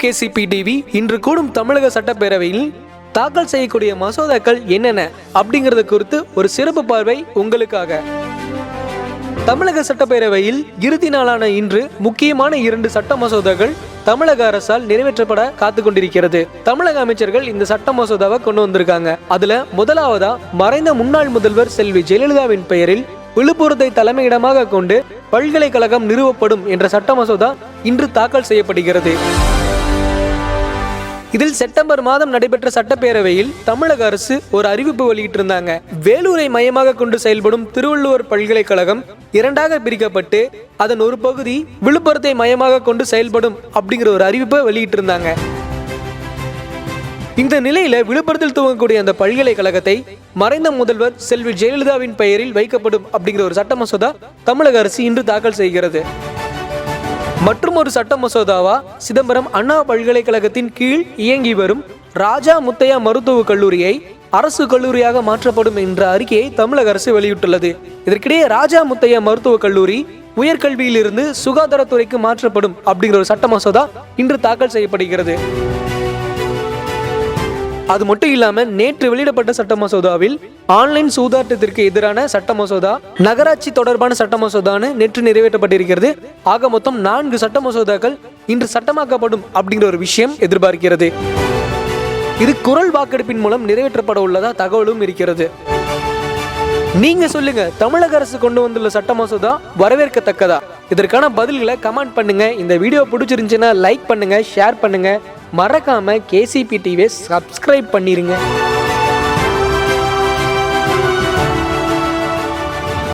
KCP TV இன்று கூடும் தமிழக சட்டப்பேரவையில் தாக்கல் செய்யக்கூடிய மசோதாக்கள் என்னென்ன அப்படிங்கறது குறித்து ஒரு சிறப்பு பார்வை உங்களுக்காக. தமிழக சட்டப்பேரவையில் இறுதி நாளான இன்று முக்கியமான 2 சட்ட மசோதாக்கள் தமிழக அரசால் நிறைவேற்றப்பட காத்து கொண்டிருக்கிறது. தமிழக அமைச்சர்கள் இந்த சட்ட மசோதாவை கொண்டு வந்திருக்காங்க. அதுல முதலாவதா மறைந்த முன்னாள் முதல்வர் செல்வி ஜெயலலிதாவின் பெயரில் விழுப்புரத்தை தலைமையிடமாக கொண்டு பல்கலைக்கழகம் நிறுவப்படும் என்ற சட்ட மசோதா இன்று தாக்கல் செய்யப்படுகிறது. இதில் செப்டம்பர் மாதம் நடைபெற்ற சட்டப்பேரவையில் தமிழக அரசு ஒரு அறிவிப்பு வெளியிட்டிருந்தாங்க. வேலூரை மையமாக கொண்டு செயல்படும் திருவள்ளுவர் பல்கலைக்கழகம் 2ஆக பிரிக்கப்பட்டு அதன் ஒரு பகுதி விழுப்புரத்தை மையமாக கொண்டு செயல்படும் அப்படிங்கிற ஒரு அறிவிப்பை வெளியிட்டிருந்தாங்க. இந்த நிலையில விழுப்புரத்தில் துவங்கக்கூடிய அந்த பல்கலைக்கழகத்தை மறைந்த முதல்வர் செல்வி ஜெயலலிதாவின் பெயரில் வைக்கப்படும் அப்படிங்கிற ஒரு சட்ட மசோதா தமிழக அரசு இன்று தாக்கல் செய்கிறது. மற்றும் ஒரு சட்ட மசோதாவா சிதம்பரம் அண்ணா பல்கலைக்கழகத்தின் கீழ் இயங்கி வரும் ராஜா முத்தையா மருத்துவக் கல்லூரியை அரசு கல்லூரியாக மாற்றப்படும் என்ற அறிக்கையை தமிழக அரசு வெளியிட்டுள்ளது. இதற்கிடையே ராஜா முத்தையா மருத்துவக் கல்லூரி உயர்கல்வியிலிருந்து சுகாதாரத்துறைக்கு மாற்றப்படும் அப்படிங்கிற ஒரு சட்ட மசோதா இன்று தாக்கல் செய்யப்படுகிறது. அது மட்டும் இல்லாம நேற்று வெளியிடப்பட்ட சட்ட மசோதாவில் ஆன்லைன் சூதாட்டத்திற்கு எதிரான சட்ட மசோதா, நகராட்சி தொடர்பான சட்ட மசோதான்னு நேற்று நிறைவேற்றப்பட்டிருக்கிறது. ஆக மொத்தம் 4 சட்ட மசோதாக்கள் இன்று சட்டமாக்கப்படும் அப்படிங்கிற ஒரு விஷயம் எதிர்பார்க்கிறது. இது குரல் வாக்கெடுப்பின் மூலம் நிறைவேற்றப்பட உள்ளதா தகவலும் இருக்கிறது. நீங்க சொல்லுங்க, தமிழக அரசு கொண்டு வந்துள்ள சட்ட மசோதா வரவேற்கத்தக்கதா? இதற்கான பதில்களை கமெண்ட் பண்ணுங்க. இந்த வீடியோ பிடிச்சிருந்துச்சுன்னா லைக் பண்ணுங்க, ஷேர் பண்ணுங்க. மறக்காம KCP TV சப்ஸ்கிரைப் பண்ணிருங்க.